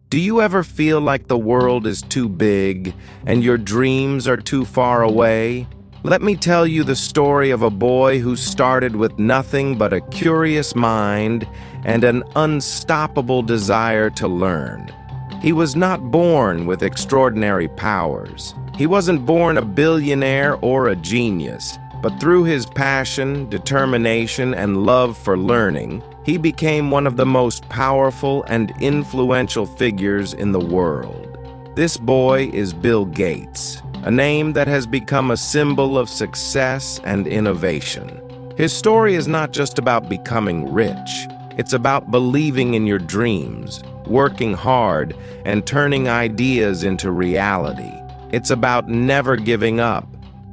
Do you ever feel like the world is too big and your dreams are too far away? Let me tell you the story of a boy who started with nothing but a curious mind and an unstoppable desire to learn. He was not born with extraordinary powers. He wasn't born a billionaire or a genius, but through his passion, determination, and love for learning, he became one of the most powerful and influential figures in the world. This boy is Bill Gates, a name that has become a symbol of success and innovation. His story is not just about becoming rich. It's about believing in your dreams, working hard, and turning ideas into reality. It's about never giving up,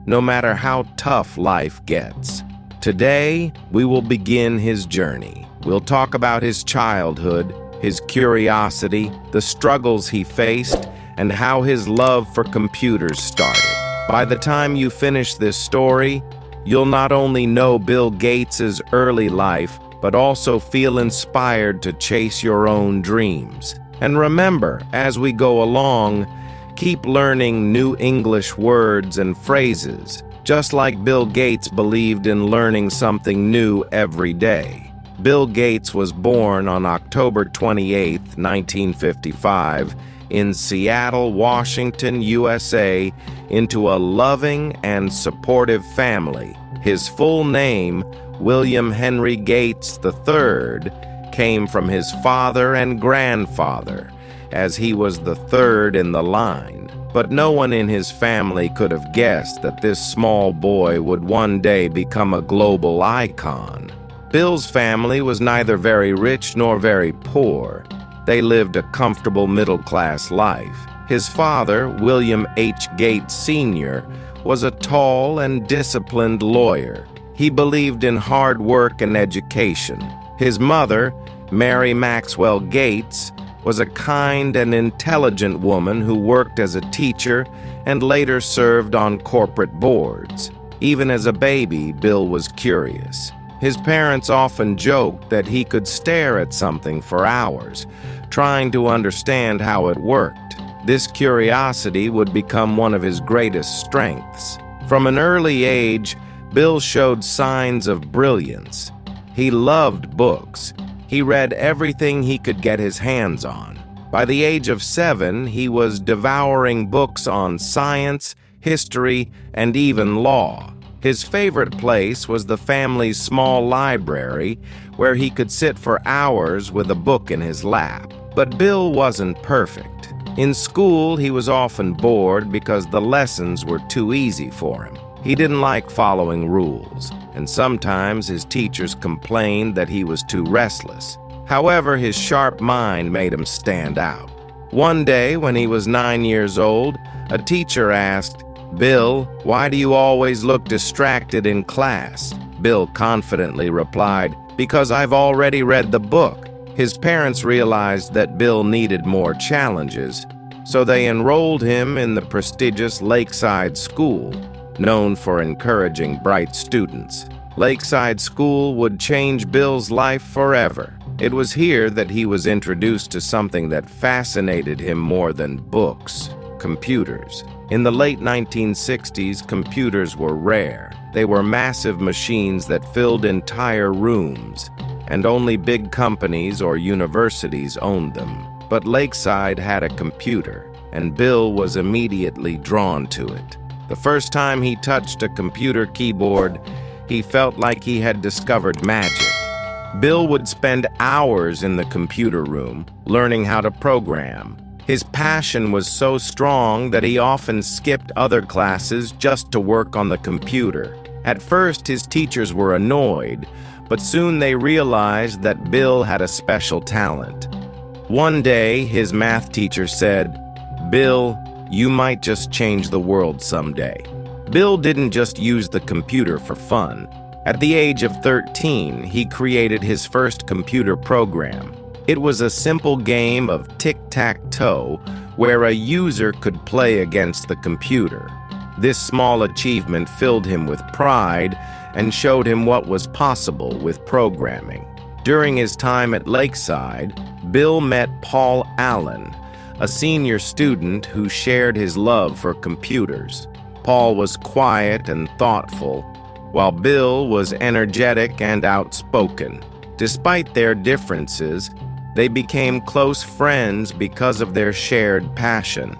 no matter how tough life gets. Today, we will begin his journey. We'll talk about his childhood, his curiosity, the struggles he faced, and how his love for computers started. By the time you finish this story, you'll not only know Bill Gates's early life, but also feel inspired to chase your own dreams. And remember, as we go along, keep learning new English words and phrases, just like Bill Gates believed in learning something new every day. Bill Gates was born on October 28, 1955, in Seattle, Washington, USA, into a loving and supportive family. His full name, William Henry Gates III, came from his father and grandfather, as he was the third in the line. But no one in his family could have guessed that this small boy would one day become a global icon. Bill's family was neither very rich nor very poor. They lived a comfortable middle-class life. His father, William H. Gates Sr., was a tall and disciplined lawyer. He believed in hard work and education. His mother, Mary Maxwell Gates, was a kind and intelligent woman who worked as a teacher and later served on corporate boards. Even as a baby, Bill was curious. His parents often joked that he could stare at something for hours, trying to understand how it worked. This curiosity would become one of his greatest strengths. From an early age, Bill showed signs of brilliance. He loved books. He read everything he could get his hands on. By the age of 7, he was devouring books on science, history, and even law. His favorite place was the family's small library, where he could sit for hours with a book in his lap. But Bill wasn't perfect. In school, he was often bored because the lessons were too easy for him. He didn't like following rules, and sometimes his teachers complained that he was too restless. However, his sharp mind made him stand out. One day, when he was 9 years old, a teacher asked, "Bill, why do you always look distracted in class?" Bill confidently replied, "Because I've already read the book." His parents realized that Bill needed more challenges, so they enrolled him in the prestigious Lakeside School, known for encouraging bright students. Lakeside School would change Bill's life forever. It was here that he was introduced to something that fascinated him more than books: computers. In the late 1960s, computers were rare. They were massive machines that filled entire rooms, and only big companies or universities owned them. But Lakeside had a computer, and Bill was immediately drawn to it. The first time he touched a computer keyboard, he felt like he had discovered magic. Bill would spend hours in the computer room, learning how to program. His passion was so strong that he often skipped other classes just to work on the computer. At first, his teachers were annoyed, but soon they realized that Bill had a special talent. One day, his math teacher said, "Bill, you might just change the world someday." Bill didn't just use the computer for fun. At the age of 13, he created his first computer program. It was a simple game of tic-tac-toe where a user could play against the computer. This small achievement filled him with pride and showed him what was possible with programming. During his time at Lakeside, Bill met Paul Allen, a senior student who shared his love for computers. Paul was quiet and thoughtful, while Bill was energetic and outspoken. Despite their differences, they became close friends because of their shared passion.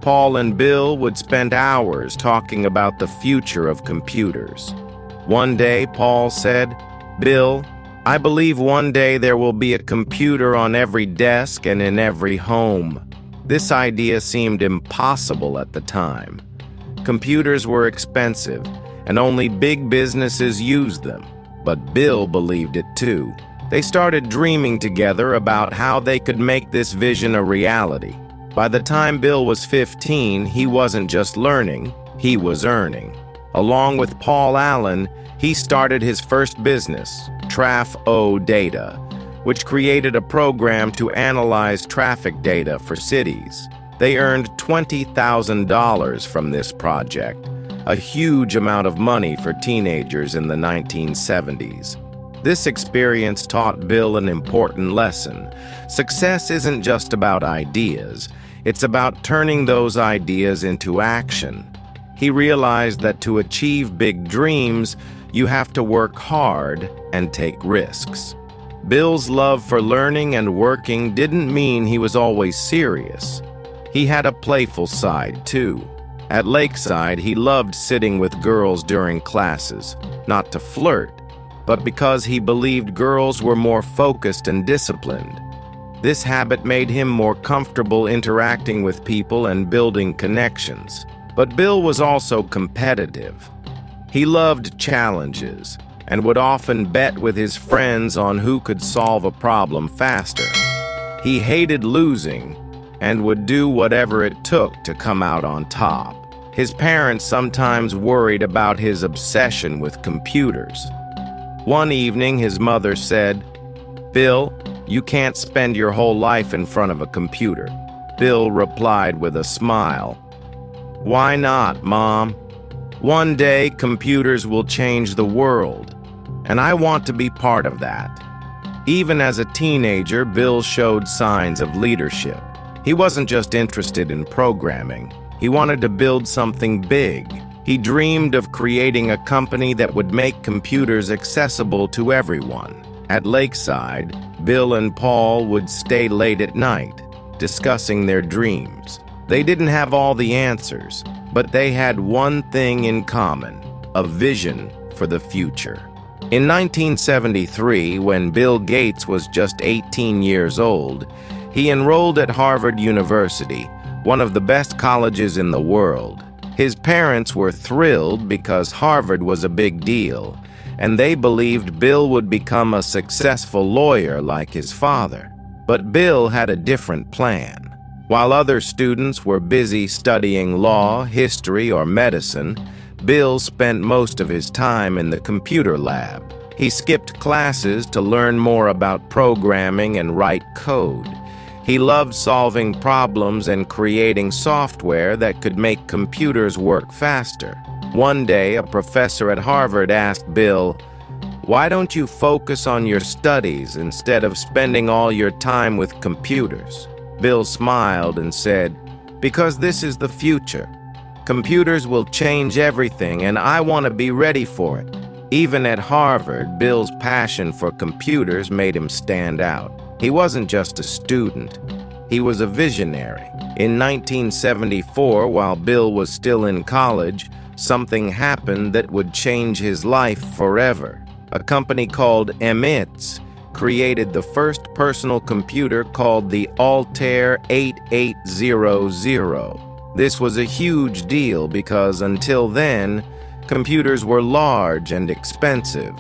Paul and Bill would spend hours talking about the future of computers. One day, Paul said, "Bill, I believe one day there will be a computer on every desk and in every home." This idea seemed impossible at the time. Computers were expensive, and only big businesses used them. But Bill believed it too. They started dreaming together about how they could make this vision a reality. By the time Bill was 15, he wasn't just learning, he was earning. Along with Paul Allen, he started his first business, Traf-O Data, which created a program to analyze traffic data for cities. They earned $20,000 from this project, a huge amount of money for teenagers in the 1970s. This experience taught Bill an important lesson. Success isn't just about ideas, it's about turning those ideas into action. He realized that to achieve big dreams, you have to work hard and take risks. Bill's love for learning and working didn't mean he was always serious. He had a playful side, too. At Lakeside, he loved sitting with girls during classes, not to flirt, but because he believed girls were more focused and disciplined. This habit made him more comfortable interacting with people and building connections. But Bill was also competitive. He loved challenges and would often bet with his friends on who could solve a problem faster. He hated losing and would do whatever it took to come out on top. His parents sometimes worried about his obsession with computers. One evening, his mother said, "Bill, you can't spend your whole life in front of a computer." Bill replied with a smile, "Why not, Mom? One day, computers will change the world, and I want to be part of that." Even as a teenager, Bill showed signs of leadership. He wasn't just interested in programming. He wanted to build something big. He dreamed of creating a company that would make computers accessible to everyone. At Lakeside, Bill and Paul would stay late at night, discussing their dreams. They didn't have all the answers, but they had one thing in common: a vision for the future. In 1973, when Bill Gates was just 18 years old, he enrolled at Harvard University, one of the best colleges in the world. His parents were thrilled because Harvard was a big deal, and they believed Bill would become a successful lawyer like his father. But Bill had a different plan. While other students were busy studying law, history, or medicine, Bill spent most of his time in the computer lab. He skipped classes to learn more about programming and write code. He loved solving problems and creating software that could make computers work faster. One day, a professor at Harvard asked Bill, "Why don't you focus on your studies instead of spending all your time with computers?" Bill smiled and said, "Because this is the future. Computers will change everything, and I want to be ready for it." Even at Harvard, Bill's passion for computers made him stand out. He wasn't just a student. He was a visionary. In 1974, while Bill was still in college, something happened that would change his life forever. A company called MITS created the first personal computer called the Altair 8800. This was a huge deal because until then, computers were large and expensive,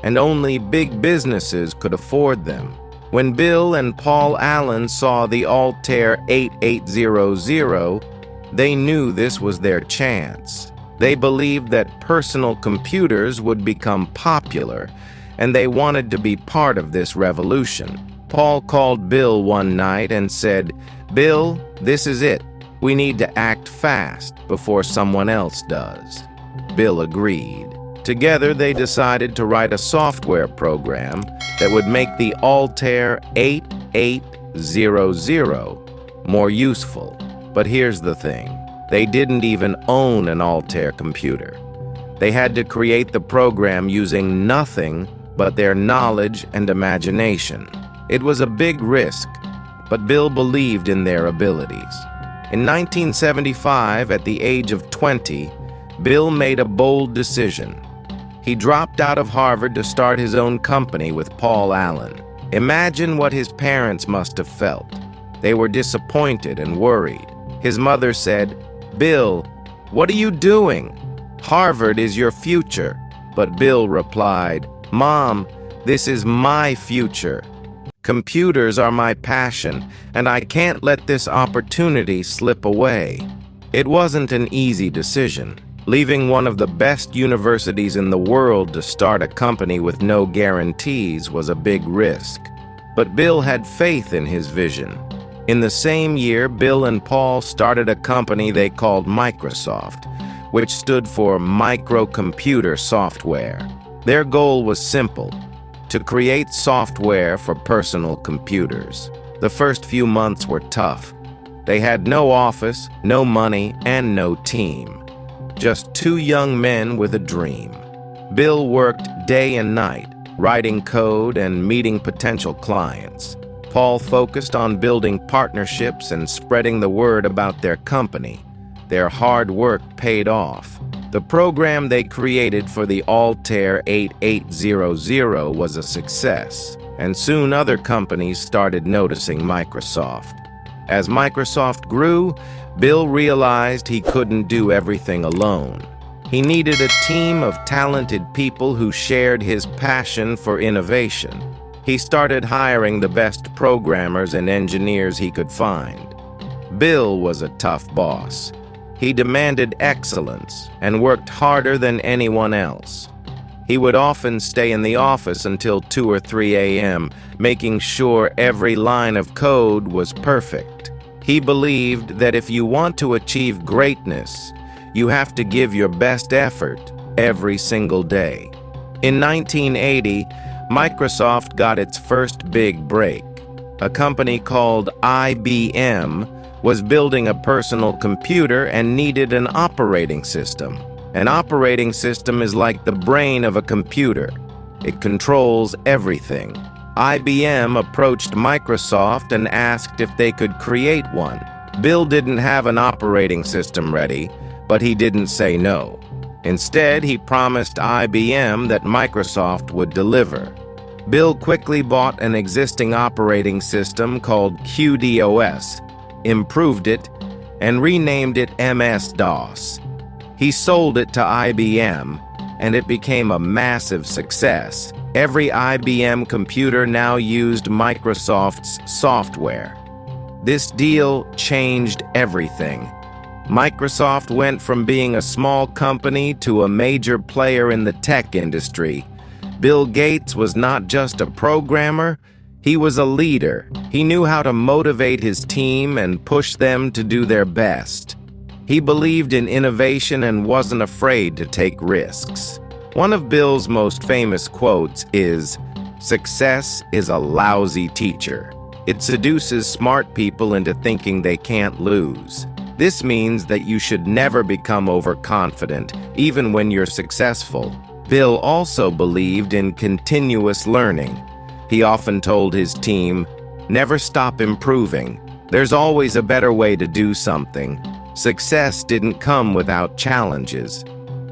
and only big businesses could afford them. When Bill and Paul Allen saw the Altair 8800, they knew this was their chance. They believed that personal computers would become popular, and they wanted to be part of this revolution. Paul called Bill one night and said, "Bill, this is it. We need to act fast before someone else does." Bill agreed. Together, they decided to write a software program that would make the Altair 8800 more useful. But here's the thing. They didn't even own an Altair computer. They had to create the program using nothing but their knowledge and imagination. It was a big risk, but Bill believed in their abilities. In 1975, at the age of 20, Bill made a bold decision. He dropped out of Harvard to start his own company with Paul Allen. Imagine what his parents must have felt. They were disappointed and worried. His mother said, "Bill, what are you doing? Harvard is your future." But Bill replied, "Mom, this is my future. Computers are my passion, and I can't let this opportunity slip away." It wasn't an easy decision. Leaving one of the best universities in the world to start a company with no guarantees was a big risk. But Bill had faith in his vision. In the same year, Bill and Paul started a company they called Microsoft, which stood for Microcomputer Software. Their goal was simple: to create software for personal computers. The first few months were tough. They had no office, no money, and no team. Just two young men with a dream. Bill worked day and night, writing code and meeting potential clients. Paul focused on building partnerships and spreading the word about their company. Their hard work paid off. The program they created for the Altair 8800 was a success, and soon other companies started noticing Microsoft. As Microsoft grew, Bill realized he couldn't do everything alone. He needed a team of talented people who shared his passion for innovation. He started hiring the best programmers and engineers he could find. Bill was a tough boss. He demanded excellence and worked harder than anyone else. He would often stay in the office until 2 or 3 a.m., making sure every line of code was perfect. He believed that if you want to achieve greatness, you have to give your best effort every single day. In 1980, Microsoft got its first big break. A company called IBM was building a personal computer and needed an operating system. An operating system is like the brain of a computer. It controls everything. IBM approached Microsoft and asked if they could create one. Bill didn't have an operating system ready, but he didn't say no. Instead, he promised IBM that Microsoft would deliver. Bill quickly bought an existing operating system called QDOS, improved it, and renamed it MS-DOS. He sold it to IBM, and it became a massive success. Every IBM computer now used Microsoft's software. This deal changed everything. Microsoft went from being a small company to a major player in the tech industry. Bill Gates was not just a programmer, he was a leader. He knew how to motivate his team and push them to do their best. He believed in innovation and wasn't afraid to take risks. One of Bill's most famous quotes is, "Success is a lousy teacher. It seduces smart people into thinking they can't lose." This means that you should never become overconfident, even when you're successful. Bill also believed in continuous learning. He often told his team, "Never stop improving. There's always a better way to do something." Success didn't come without challenges.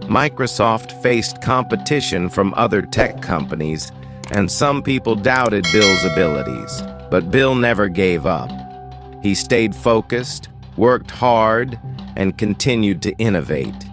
Microsoft faced competition from other tech companies, and some people doubted Bill's abilities. But Bill never gave up. He stayed focused, worked hard, and continued to innovate.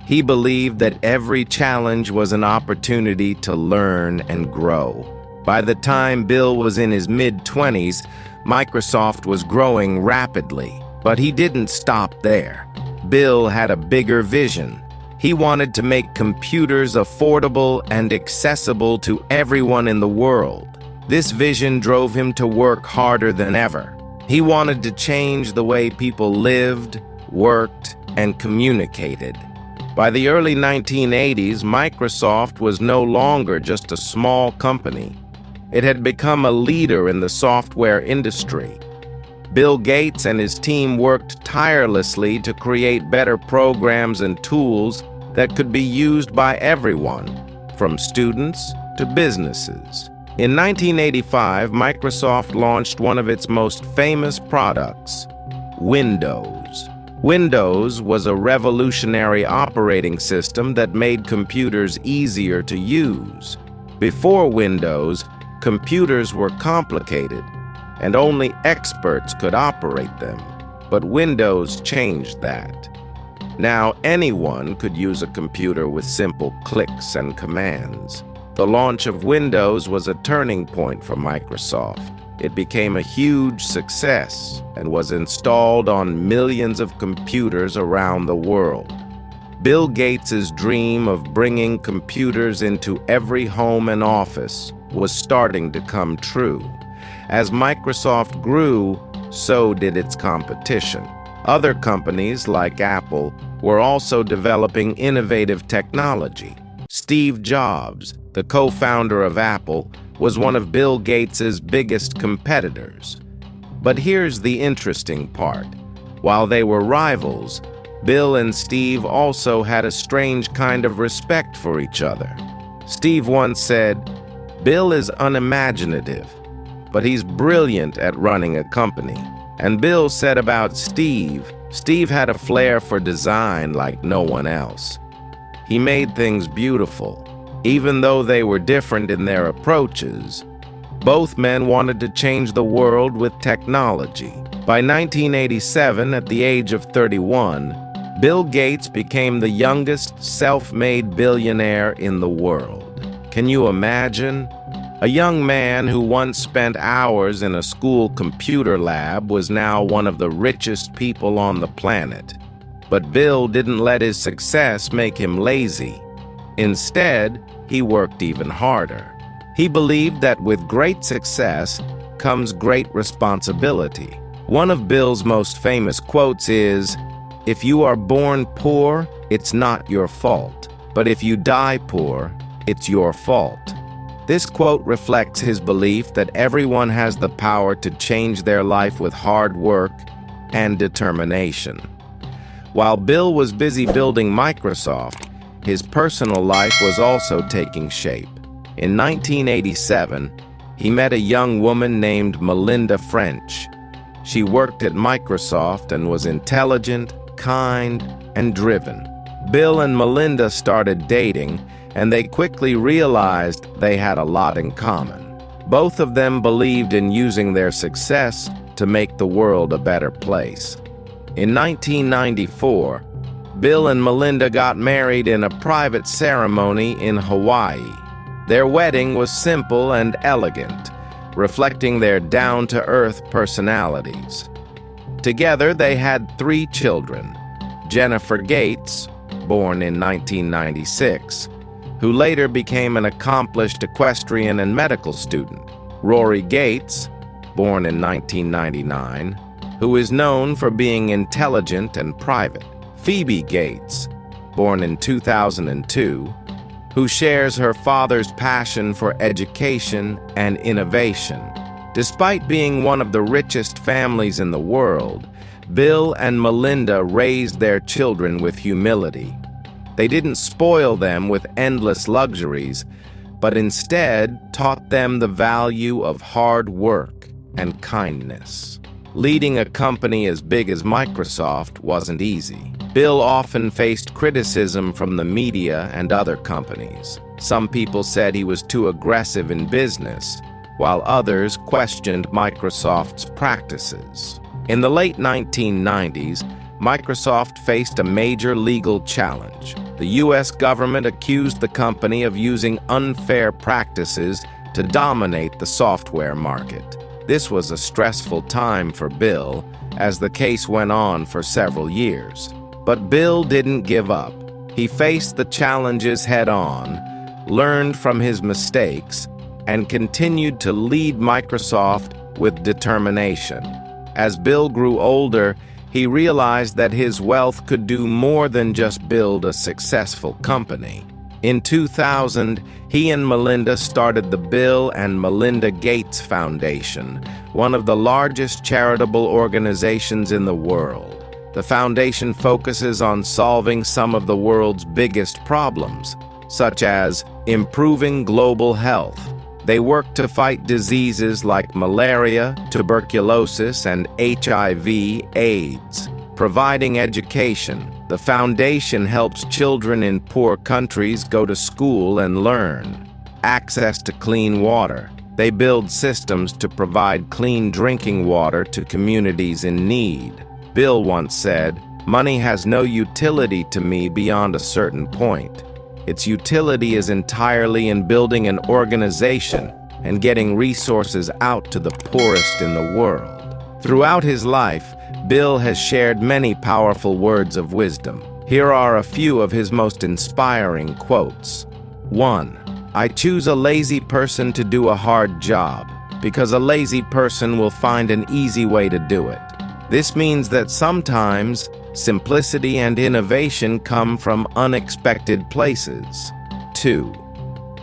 He believed that every challenge was an opportunity to learn and grow. By the time Bill was in his mid-20s, Microsoft was growing rapidly, but he didn't stop there. Bill had a bigger vision. He wanted to make computers affordable and accessible to everyone in the world. This vision drove him to work harder than ever. He wanted to change the way people lived, worked, and communicated. By the early 1980s, Microsoft was no longer just a small company. It had become a leader in the software industry. Bill Gates and his team worked tirelessly to create better programs and tools that could be used by everyone, from students to businesses. In 1985, Microsoft launched one of its most famous products, Windows. Windows was a revolutionary operating system that made computers easier to use. Before Windows, computers were complicated, and only experts could operate them. But Windows changed that. Now anyone could use a computer with simple clicks and commands. The launch of Windows was a turning point for Microsoft. It became a huge success and was installed on millions of computers around the world. Bill Gates' dream of bringing computers into every home and office was starting to come true. As Microsoft grew, so did its competition. Other companies, like Apple, were also developing innovative technology. Steve Jobs, the co-founder of Apple, was one of Bill Gates' biggest competitors. But here's the interesting part. While they were rivals, Bill and Steve also had a strange kind of respect for each other. Steve once said, "Bill is unimaginative, but he's brilliant at running a company." And Bill said about Steve, Steve had a flair for design like no one else. He made things beautiful. Even though they were different in their approaches, both men wanted to change the world with technology. By 1987, at the age of 31, Bill Gates became the youngest self-made billionaire in the world. Can you imagine? A young man who once spent hours in a school computer lab was now one of the richest people on the planet. But Bill didn't let his success make him lazy. Instead, he worked even harder. He believed that with great success comes great responsibility. One of Bill's most famous quotes is, "If you are born poor, it's not your fault. But if you die poor, it's your fault." This quote reflects his belief that everyone has the power to change their life with hard work and determination. While Bill was busy building Microsoft, his personal life was also taking shape. In 1987, he met a young woman named Melinda French. She worked at Microsoft and was intelligent, kind, and driven. Bill and Melinda started dating, and they quickly realized they had a lot in common. Both of them believed in using their success to make the world a better place. In 1994, Bill and Melinda got married in a private ceremony in Hawaii. Their wedding was simple and elegant, reflecting their down-to-earth personalities. Together, they had 3 children: Jennifer Gates, born in 1996, who later became an accomplished equestrian and medical student; Rory Gates, born in 1999, who is known for being intelligent and private; Phoebe Gates, born in 2002, who shares her father's passion for education and innovation. Despite being one of the richest families in the world, Bill and Melinda raised their children with humility. They didn't spoil them with endless luxuries, but instead taught them the value of hard work and kindness. Leading a company as big as Microsoft wasn't easy. Bill often faced criticism from the media and other companies. Some people said he was too aggressive in business, while others questioned Microsoft's practices. In the late 1990s, Microsoft faced a major legal challenge. The U.S. government accused the company of using unfair practices to dominate the software market. This was a stressful time for Bill, as the case went on for several years. But Bill didn't give up. He faced the challenges head-on, learned from his mistakes, and continued to lead Microsoft with determination. As Bill grew older, he realized that his wealth could do more than just build a successful company. In 2000, he and Melinda started the Bill and Melinda Gates Foundation, one of the largest charitable organizations in the world. The foundation focuses on solving some of the world's biggest problems, such as improving global health. They work to fight diseases like malaria, tuberculosis, and HIV/AIDS. Providing education, the foundation helps children in poor countries go to school and learn. Access to clean water. They build systems to provide clean drinking water to communities in need. Bill once said, "Money has no utility to me beyond a certain point. Its utility is entirely in building an organization and getting resources out to the poorest in the world." Throughout his life, Bill has shared many powerful words of wisdom. Here are a few of his most inspiring quotes. 1. I choose a lazy person to do a hard job, because a lazy person will find an easy way to do it. This means that sometimes simplicity and innovation come from unexpected places. 2.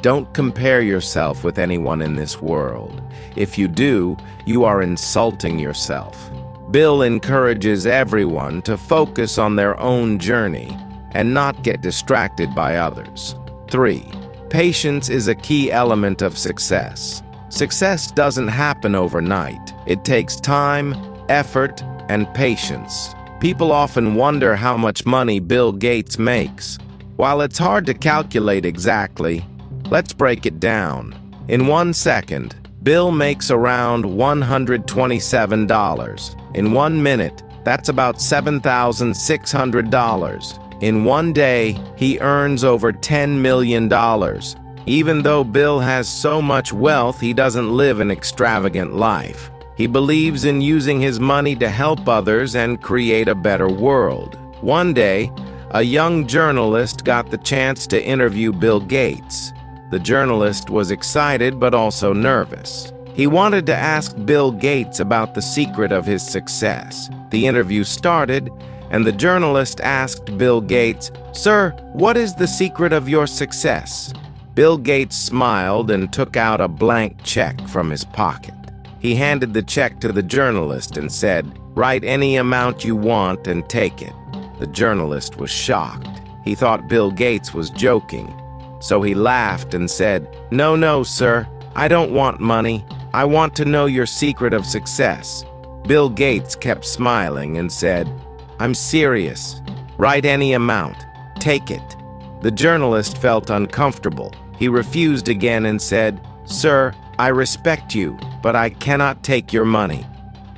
Don't compare yourself with anyone in this world. If you do, you are insulting yourself. Bill encourages everyone to focus on their own journey and not get distracted by others. 3. Patience is a key element of success. Success doesn't happen overnight. It takes time, effort, and patience. People often wonder how much money Bill Gates makes. While it's hard to calculate exactly, let's break it down. In 1 second, Bill makes around $127. In 1 minute, that's about $7,600. In 1 day, he earns over $10 million. Even though Bill has so much wealth, he doesn't live an extravagant life. He believes in using his money to help others and create a better world. One day, a young journalist got the chance to interview Bill Gates. The journalist was excited but also nervous. He wanted to ask Bill Gates about the secret of his success. The interview started, and the journalist asked Bill Gates, "Sir, what is the secret of your success?" Bill Gates smiled and took out a blank check from his pocket. He handed the check to the journalist and said, "Write any amount you want and take it." The journalist was shocked. He thought Bill Gates was joking. So he laughed and said, No, sir, I don't want money. I want to know your secret of success." Bill Gates kept smiling and said, "I'm serious. Write any amount. Take it." The journalist felt uncomfortable. He refused again and said, "Sir, I respect you, but I cannot take your money.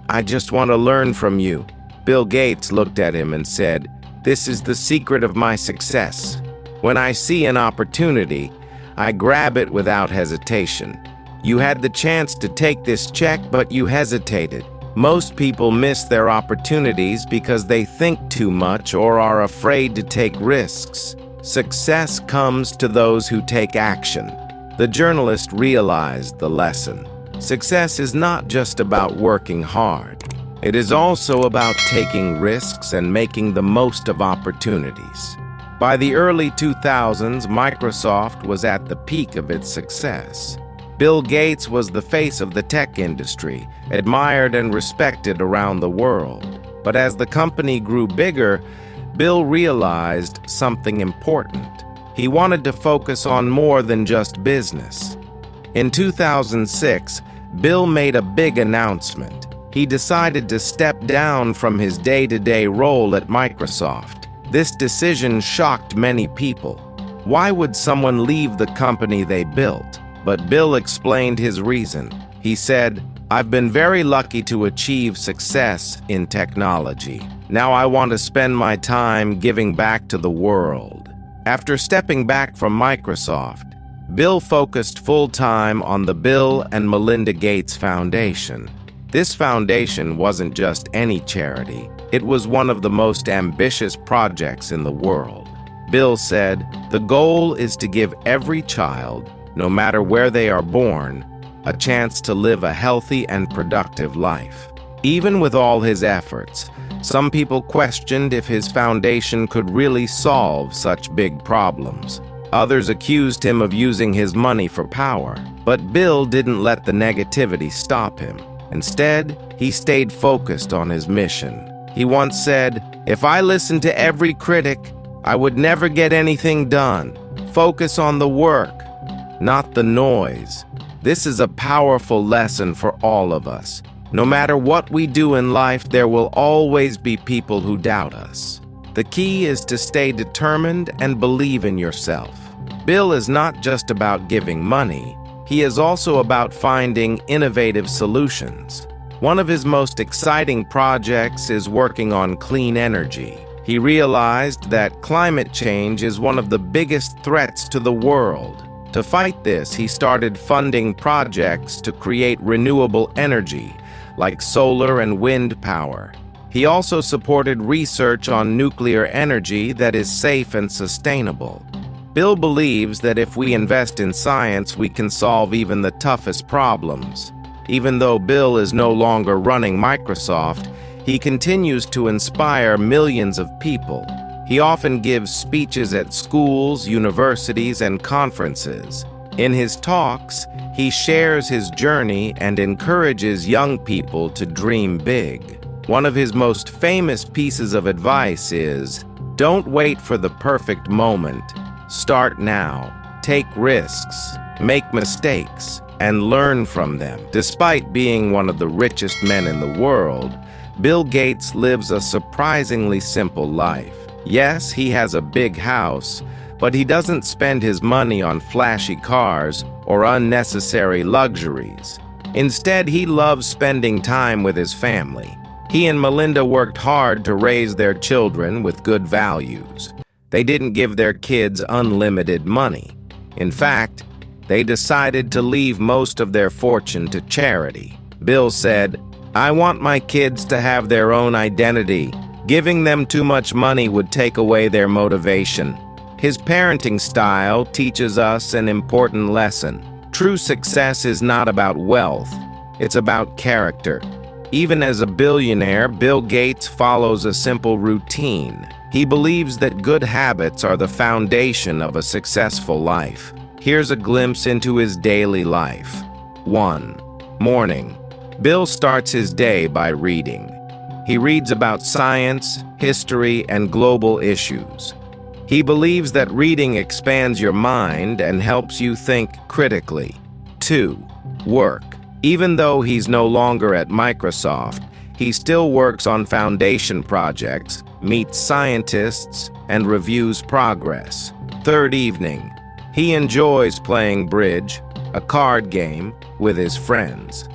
I just want to learn from you." Bill Gates looked at him and said, "This is the secret of my success. When I see an opportunity, I grab it without hesitation. You had the chance to take this check, but you hesitated. Most people miss their opportunities because they think too much or are afraid to take risks. Success comes to those who take action." The journalist realized the lesson. Success is not just about working hard. It is also about taking risks and making the most of opportunities. By the early 2000s, Microsoft was at the peak of its success. Bill Gates was the face of the tech industry, admired and respected around the world. But as the company grew bigger, Bill realized something important. He wanted to focus on more than just business. In 2006, Bill made a big announcement. He decided to step down from his day-to-day role at Microsoft. This decision shocked many people. Why would someone leave the company they built? But Bill explained his reason. He said, "I've been very lucky to achieve success in technology. Now I want to spend my time giving back to the world." After stepping back from Microsoft, Bill focused full-time on the Bill and Melinda Gates Foundation. This foundation wasn't just any charity. It was one of the most ambitious projects in the world. Bill said, "The goal is to give every child, no matter where they are born, a chance to live a healthy and productive life." Even with all his efforts, some people questioned if his foundation could really solve such big problems. Others accused him of using his money for power. But Bill didn't let the negativity stop him. Instead, he stayed focused on his mission. He once said, "If I listened to every critic, I would never get anything done. Focus on the work, not the noise." This is a powerful lesson for all of us. No matter what we do in life, there will always be people who doubt us. The key is to stay determined and believe in yourself. Bill is not just about giving money. He is also about finding innovative solutions. One of his most exciting projects is working on clean energy. He realized that climate change is one of the biggest threats to the world. To fight this, he started funding projects to create renewable energy, like solar and wind power. He also supported research on nuclear energy that is safe and sustainable. Bill believes that if we invest in science, we can solve even the toughest problems. Even though Bill is no longer running Microsoft, he continues to inspire millions of people. He often gives speeches at schools, universities, and conferences. In his talks, he shares his journey and encourages young people to dream big. One of his most famous pieces of advice is, "Don't wait for the perfect moment. Start now. Take risks, make mistakes, and learn from them." Despite being one of the richest men in the world, Bill Gates lives a surprisingly simple life. Yes, he has a big house, but he doesn't spend his money on flashy cars or unnecessary luxuries. Instead, he loves spending time with his family. He and Melinda worked hard to raise their children with good values. They didn't give their kids unlimited money. In fact, they decided to leave most of their fortune to charity. Bill said, "I want my kids to have their own identity. Giving them too much money would take away their motivation." His parenting style teaches us an important lesson. True success is not about wealth, it's about character. Even as a billionaire, Bill Gates follows a simple routine. He believes that good habits are the foundation of a successful life. Here's a glimpse into his daily life. 1. Morning. Bill starts his day by reading. He reads about science, history, and global issues. He believes that reading expands your mind and helps you think critically. 2. Work. Even though he's no longer at Microsoft, he still works on foundation projects, meets scientists, and reviews progress. 3rd evening. He enjoys playing bridge, a card game, with his friends.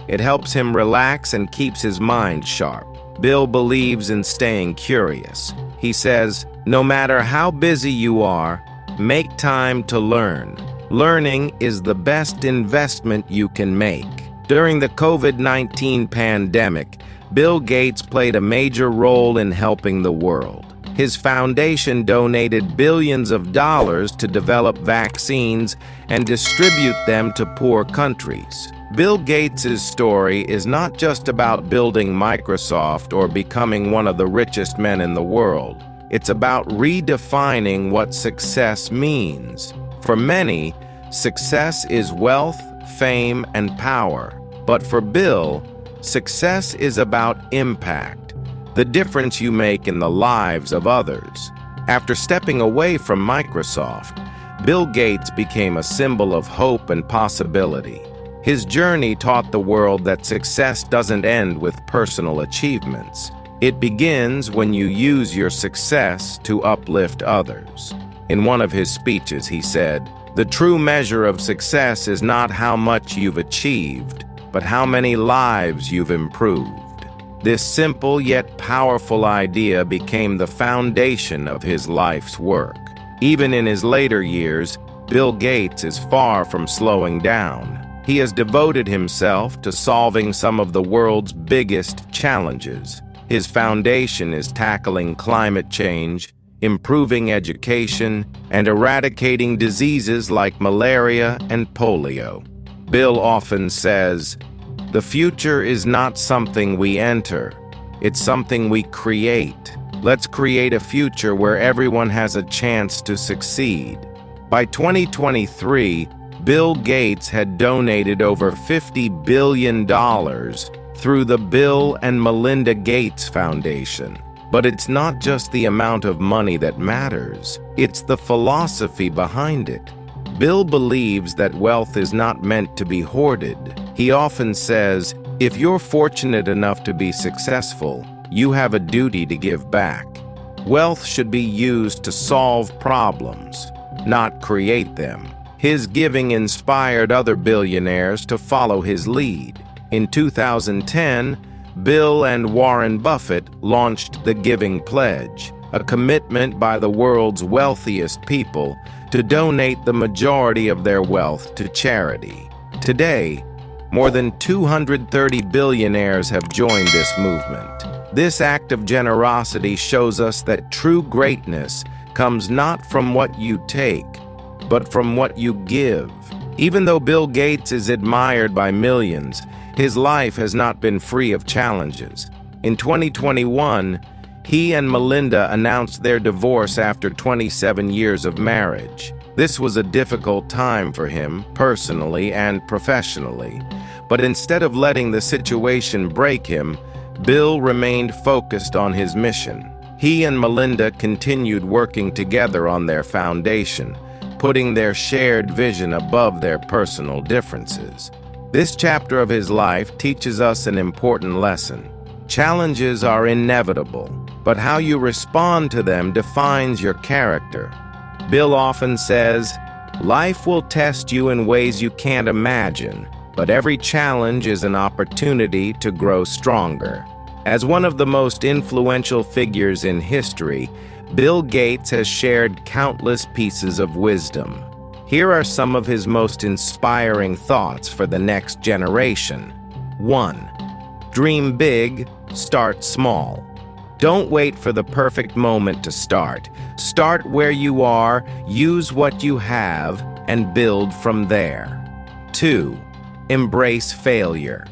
It helps him relax and keeps his mind sharp. Bill believes in staying curious. He says, "No matter how busy you are, make time to learn. Learning is the best investment you can make." During the COVID-19 pandemic, Bill Gates played a major role in helping the world. His foundation donated billions of dollars to develop vaccines and distribute them to poor countries. Bill Gates' story is not just about building Microsoft or becoming one of the richest men in the world. It's about redefining what success means. For many, success is wealth, fame, and power. But for Bill, success is about impact, the difference you make in the lives of others. After stepping away from Microsoft, Bill Gates became a symbol of hope and possibility. His journey taught the world that success doesn't end with personal achievements. It begins when you use your success to uplift others. In one of his speeches, he said, "The true measure of success is not how much you've achieved, but how many lives you've improved." This simple yet powerful idea became the foundation of his life's work. Even in his later years, Bill Gates is far from slowing down. He has devoted himself to solving some of the world's biggest challenges. His foundation is tackling climate change, improving education, and eradicating diseases like malaria and polio. Bill often says, "The future is not something we enter, it's something we create. Let's create a future where everyone has a chance to succeed." By 2023, Bill Gates had donated over $50 billion through the Bill and Melinda Gates Foundation. But it's not just the amount of money that matters, it's the philosophy behind it. Bill believes that wealth is not meant to be hoarded. He often says, if you're fortunate enough to be successful, you have a duty to give back. Wealth should be used to solve problems, not create them. His giving inspired other billionaires to follow his lead. In 2010, Bill and Warren Buffett launched the Giving Pledge, a commitment by the world's wealthiest people to donate the majority of their wealth to charity. Today, more than 230 billionaires have joined this movement. This act of generosity shows us that true greatness comes not from what you take, but from what you give. Even though Bill Gates is admired by millions, his life has not been free of challenges. In 2021, he and Melinda announced their divorce after 27 years of marriage. This was a difficult time for him, personally and professionally. But instead of letting the situation break him, Bill remained focused on his mission. He and Melinda continued working together on their foundation, putting their shared vision above their personal differences. This chapter of his life teaches us an important lesson. Challenges are inevitable, but how you respond to them defines your character. Bill often says, life will test you in ways you can't imagine, but every challenge is an opportunity to grow stronger. As one of the most influential figures in history, Bill Gates has shared countless pieces of wisdom. Here are some of his most inspiring thoughts for the next generation. 1. Dream big, start small. Don't wait for the perfect moment to start. Start where you are, use what you have, and build from there. 2. Embrace failure.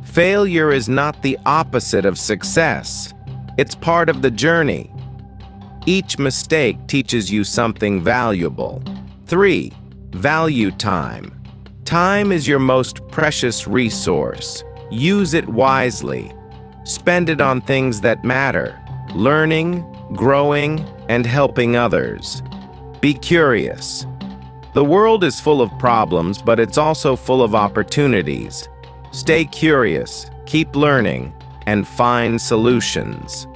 Failure is not the opposite of success. It's part of the journey. Each mistake teaches you something valuable. 3. Value time. Time is your most precious resource. Use it wisely. Spend it on things that matter, learning, growing, and helping others. Be curious. The world is full of problems, but it's also full of opportunities. Stay curious, keep learning, and find solutions.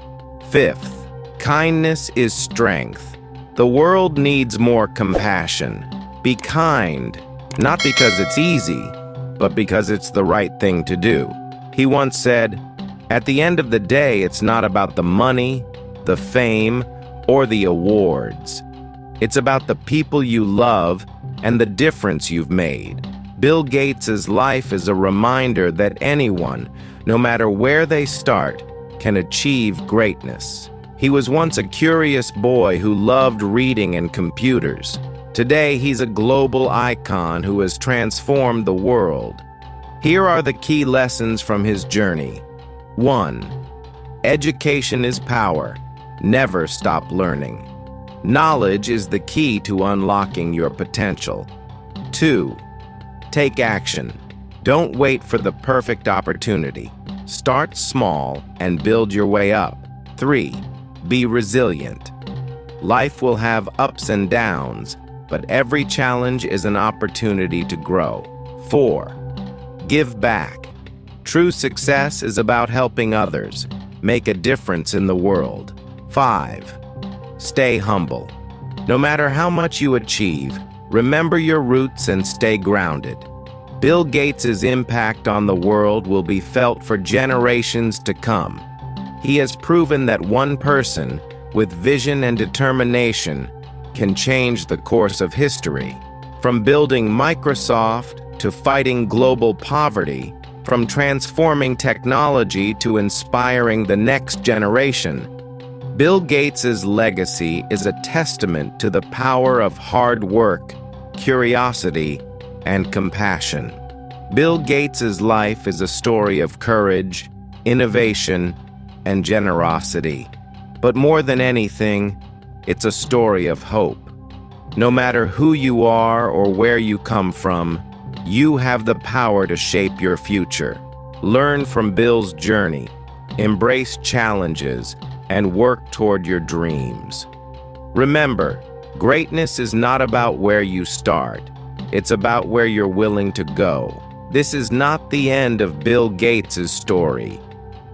5th, kindness is strength. The world needs more compassion. Be kind, not because it's easy, but because it's the right thing to do. He once said, at the end of the day, it's not about the money, the fame, or the awards. It's about the people you love and the difference you've made. Bill Gates' life is a reminder that anyone, no matter where they start, can achieve greatness. He was once a curious boy who loved reading and computers. Today, he's a global icon who has transformed the world. Here are the key lessons from his journey. 1. Education is power. Never stop learning. Knowledge is the key to unlocking your potential. 2. Take action. Don't wait for the perfect opportunity. Start small and build your way up. 3. Be resilient. Life will have ups and downs, but every challenge is an opportunity to grow. 4. Give back. True success is about helping others, make a difference in the world. 5. Stay humble. No matter how much you achieve, remember your roots and stay grounded. Bill Gates' impact on the world will be felt for generations to come. He has proven that one person, with vision and determination, can change the course of history. From building Microsoft to fighting global poverty, from transforming technology to inspiring the next generation, Bill Gates' legacy is a testament to the power of hard work, curiosity, and compassion. Bill Gates' life is a story of courage, innovation, and generosity. But more than anything, it's a story of hope. No matter who you are or where you come from, you have the power to shape your future. Learn from Bill's journey, embrace challenges, and work toward your dreams. Remember, greatness is not about where you start. It's about where you're willing to go. This is not the end of Bill Gates' story.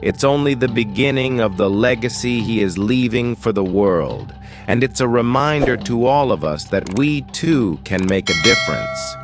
It's only the beginning of the legacy he is leaving for the world. And it's a reminder to all of us that we too can make a difference.